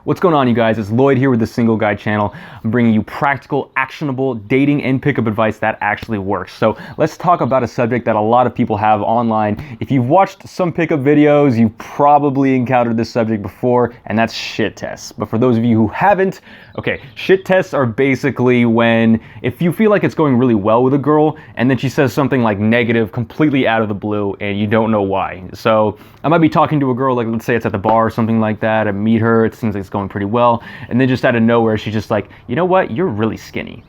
What's going on, you guys? It's Lloyd here with the Single Guy channel. I'm bringing you practical, actionable dating and pickup advice that actually works. So let's talk about a subject that a lot of people have online. If you've watched some pickup videos, you've probably encountered this subject before, and that's shit tests. But for those of you who haven't, okay, shit tests are basically when, if you feel like it's going really well with a girl, and then she says something like negative completely out of the blue, and you don't know why. So I might be talking to a girl, like let's say it's at the bar or something like that. I meet her, it seems like it's going pretty well, and then just out of nowhere she's just like, you know what, you're really skinny.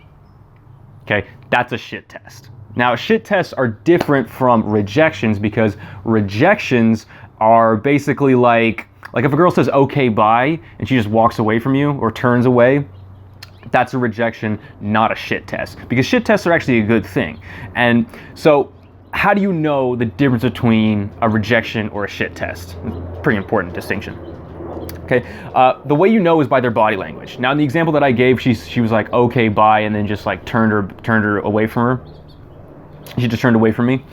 Okay, that's a shit test. Now, shit tests are different from rejections because rejections are basically like if a girl says okay bye and she just walks away from you or turns away, that's a rejection, not a shit test, because shit tests are actually a good thing. And so how do you know the difference between a rejection or a shit test? Pretty important distinction. Okay, the way you know is by their body language. Now, in the example that I gave, she was like, okay, bye, and then just like turned her away from her. She just turned away from me.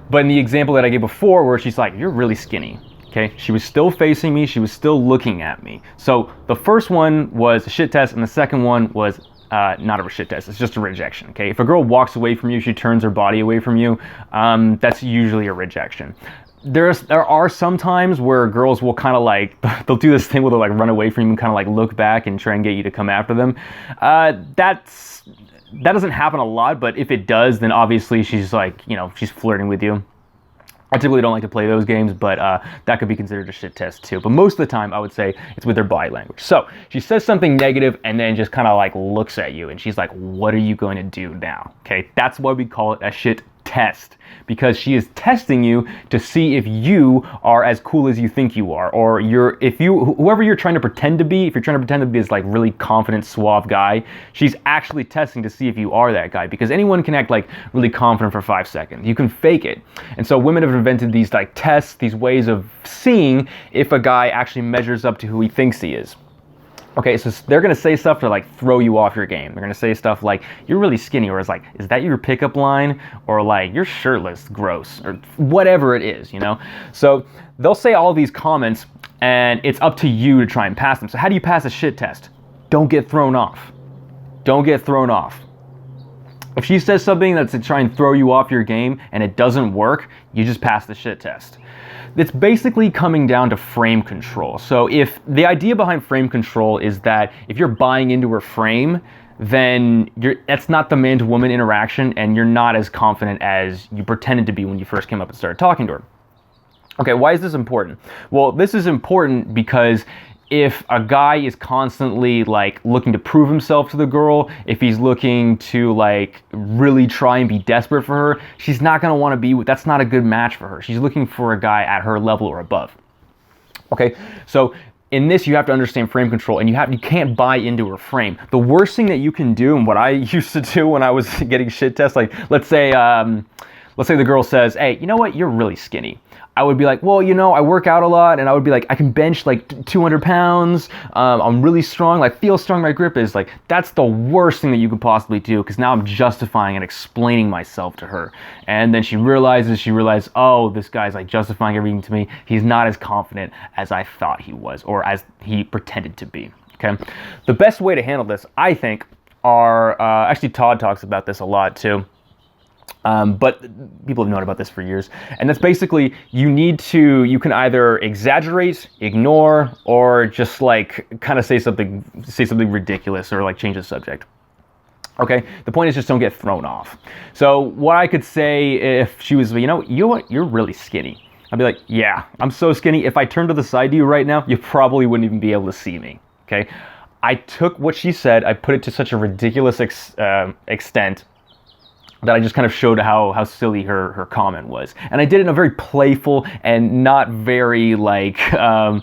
But in the example that I gave before, where she's like, you're really skinny. Okay, she was still facing me, she was still looking at me. So the first one was a shit test, and the second one was not a shit test, it's just a rejection. Okay, if a girl walks away from you, she turns her body away from you, that's usually a rejection. There are some times where girls will kind of like, they'll do this thing where they'll like run away from you and kind of like look back and try and get you to come after them. That doesn't happen a lot, but if it does, then obviously she's like, you know, she's flirting with you. I typically don't like to play those games, but that could be considered a shit test too. But most of the time, I would say it's with their body language. So she says something negative and then just kind of like looks at you and she's like, what are you going to do now? Okay, that's why we call it a shit test, because she is testing you to see if you are as cool as you think you are, or whoever you're trying to pretend to be. If you're trying to pretend to be this like really confident, suave guy, she's actually testing to see if you are that guy, because anyone can act like really confident for 5 seconds. You can fake it. And so women have invented these like tests, these ways of seeing if a guy actually measures up to who he thinks he is. Okay, so they're gonna say stuff to like throw you off your game. They're gonna say stuff like, you're really skinny, or it's like, is that your pickup line? Or like, you're shirtless, gross, or whatever it is, you know? So they'll say all these comments and it's up to you to try and pass them. So how do you pass a shit test? Don't get thrown off. Don't get thrown off. If she says something that's to try and throw you off your game and it doesn't work, you just pass the shit test. It's basically coming down to frame control. So if the idea behind frame control is that if you're buying into her frame, then that's not the man to woman interaction, and you're not as confident as you pretended to be when you first came up and started talking to her. Okay, why is this important? Well, this is important because if a guy is constantly like looking to prove himself to the girl, if he's looking to like really try and be desperate for her, she's not gonna want to be with, that's not a good match for her. She's looking for a guy at her level or above. Okay, so in this you have to understand frame control, and you can't buy into her frame. The worst thing that you can do, and what I used to do when I was getting shit tests, like let's say the girl says, hey, you know what, you're really skinny. I would be like, well, you know, I work out a lot, and I would be like, I can bench like 200 pounds. I'm really strong. Like, feel strong my grip is. Like, that's the worst thing that you could possibly do, because now I'm justifying and explaining myself to her. And then she realizes, oh, this guy's like justifying everything to me. He's not as confident as I thought he was, or as he pretended to be. Okay. The best way to handle this, I think, are actually Todd talks about this a lot too. But people have known about this for years, and that's basically you can either exaggerate, ignore, or just like kind of say something ridiculous, or like change the subject. Okay, the point is just don't get thrown off. So what I could say if she was, you know what, you're really skinny. I'd be like, yeah, I'm so skinny. If I turned to the side to you right now, you probably wouldn't even be able to see me. Okay, I took what she said, I put it to such a ridiculous extent that I just kind of showed how silly her comment was. And I did it in a very playful and not very like, not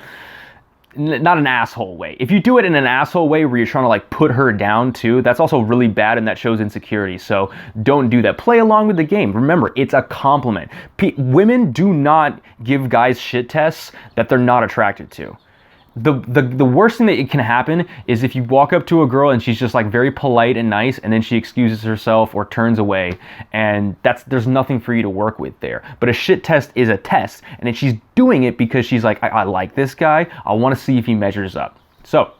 an asshole way. If you do it in an asshole way where you're trying to like put her down too, that's also really bad, and that shows insecurity. So don't do that. Play along with the game. Remember, it's a compliment. Women do not give guys shit tests that they're not attracted to. The worst thing that can happen is if you walk up to a girl and she's just like very polite and nice, and then she excuses herself or turns away, and there's nothing for you to work with there. But a shit test is a test, and she's doing it because she's like, I like this guy, I want to see if he measures up. So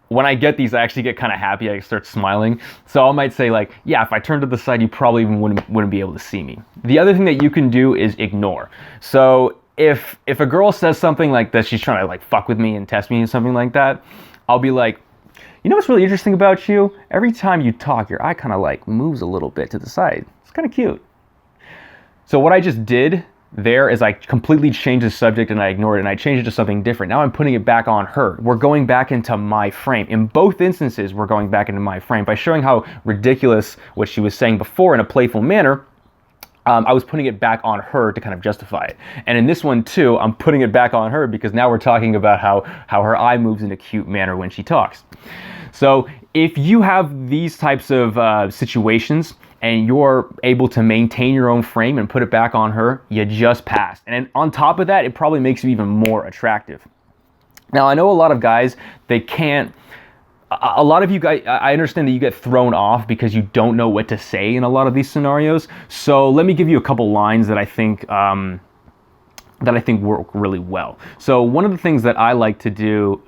When I get these, I actually get kind of happy. I start smiling. So I might say like, yeah, if I turn to the side, you probably even wouldn't be able to see me. The other thing that you can do is ignore. So if a girl says something like that, she's trying to like fuck with me and test me and something like that, I'll be like, you know what's really interesting about you? Every time you talk, your eye kind of like moves a little bit to the side. It's kind of cute. So what I just did there is I completely changed the subject and I ignored it and I changed it to something different. Now I'm putting it back on her. We're going back into my frame. In both instances, we're going back into my frame. By showing how ridiculous what she was saying before in a playful manner, I was putting it back on her to kind of justify it. And in this one too, I'm putting it back on her because now we're talking about how her eye moves in a cute manner when she talks. So if you have these types of situations, and you're able to maintain your own frame and put it back on her, you just passed. And on top of that, it probably makes you even more attractive. Now, I know a lot of guys, they can't, a lot of you guys, I understand that you get thrown off because you don't know what to say in a lot of these scenarios. So let me give you a couple lines that I think work really well. So one of the things that I like to do,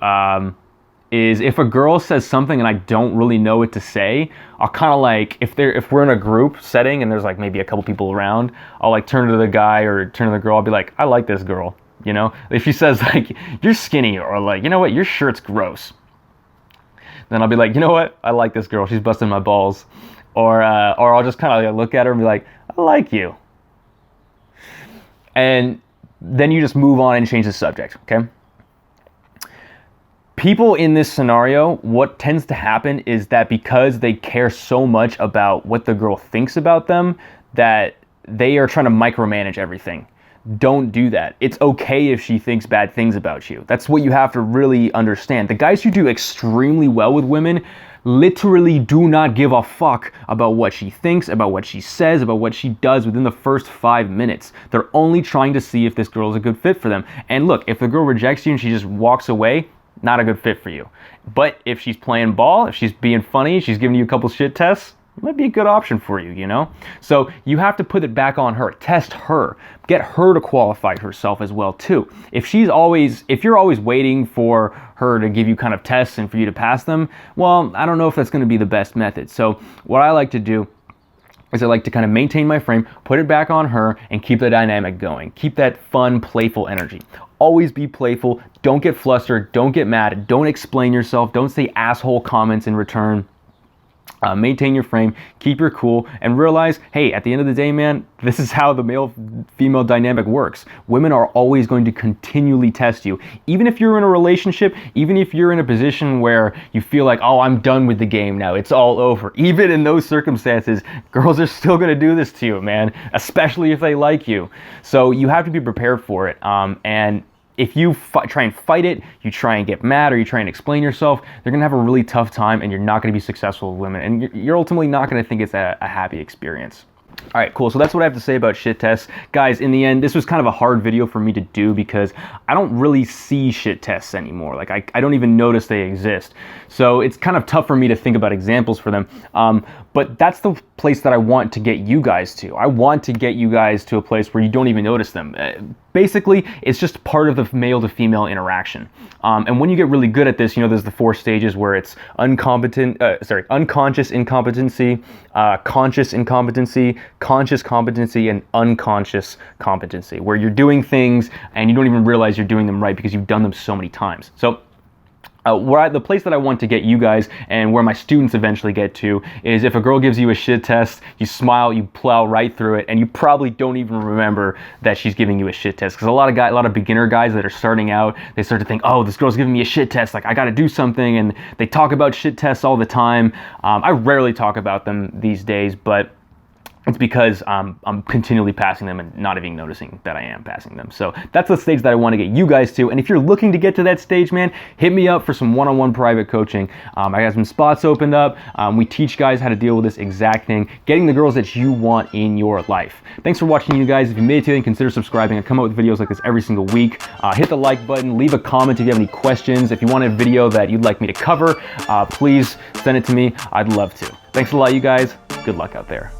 is if a girl says something and I don't really know what to say, I'll kind of like, if we're in a group setting and there's like maybe a couple people around, I'll like turn to the guy or turn to the girl, I'll be like, I like this girl, you know? If she says like, you're skinny, or like, you know what, your shirt's gross, then I'll be like, you know what, I like this girl, she's busting my balls. Or I'll just kind of like look at her and be like, I like you. And then you just move on and change the subject, okay? People in this scenario, what tends to happen is that because they care so much about what the girl thinks about them, that they are trying to micromanage everything. Don't do that. It's okay if she thinks bad things about you. That's what you have to really understand. The guys who do extremely well with women literally do not give a fuck about what she thinks, about what she says, about what she does within the first 5 minutes. They're only trying to see if this girl is a good fit for them. And look, if the girl rejects you and she just walks away, not a good fit for you. But if she's playing ball, if she's being funny, she's giving you a couple shit tests, it might be a good option for you, you know? So you have to put it back on her. Test her. Get her to qualify herself as well too. If you're always waiting for her to give you kind of tests and for you to pass them, well, I don't know if that's going to be the best method. So what I like to do is I like to kind of maintain my frame, put it back on her, and keep the dynamic going. Keep that fun, playful energy. Always be playful. Don't get flustered. Don't get mad. Don't explain yourself. Don't say asshole comments in return. Maintain your frame, keep your cool, and realize, hey, at the end of the day, man, this is how the male-female dynamic works. Women are always going to continually test you. Even if you're in a relationship, even if you're in a position where you feel like, oh, I'm done with the game now, it's all over. Even in those circumstances, girls are still going to do this to you, man, especially if they like you. So you have to be prepared for it. And if you try and fight it, you try and get mad, or you try and explain yourself, they're going to have a really tough time, and you're not going to be successful with women, and you're ultimately not going to think it's a happy experience. All right, cool. So that's what I have to say about shit tests. Guys, in the end, this was kind of a hard video for me to do because I don't really see shit tests anymore. Like, I don't even notice they exist. So it's kind of tough for me to think about examples for them. But that's the place that I want to get you guys to. I want to get you guys to a place where you don't even notice them. Basically, it's just part of the male to female interaction. And when you get really good at this, you know, there's the 4 stages where it's unconscious incompetency, conscious incompetency, conscious competency, and unconscious competency, where you're doing things and you don't even realize you're doing them right because you've done them so many times. So the place that I want to get you guys, and where my students eventually get to, is if a girl gives you a shit test, you smile, you plow right through it, and you probably don't even remember that she's giving you a shit test. Because a lot of beginner guys that are starting out, they start to think, oh, this girl's giving me a shit test, like I got to do something, and they talk about shit tests all the time. I rarely talk about them these days, but it's because I'm continually passing them and not even noticing that I am passing them. So that's the stage that I want to get you guys to. And if you're looking to get to that stage, man, hit me up for some one-on-one private coaching. I got some spots opened up. We teach guys how to deal with this exact thing, getting the girls that you want in your life. Thanks for watching, you guys. If you made it to the end, consider subscribing. I come out with videos like this every single week. Hit the like button. Leave a comment if you have any questions. If you want a video that you'd like me to cover, please send it to me. I'd love to. Thanks a lot, you guys. Good luck out there.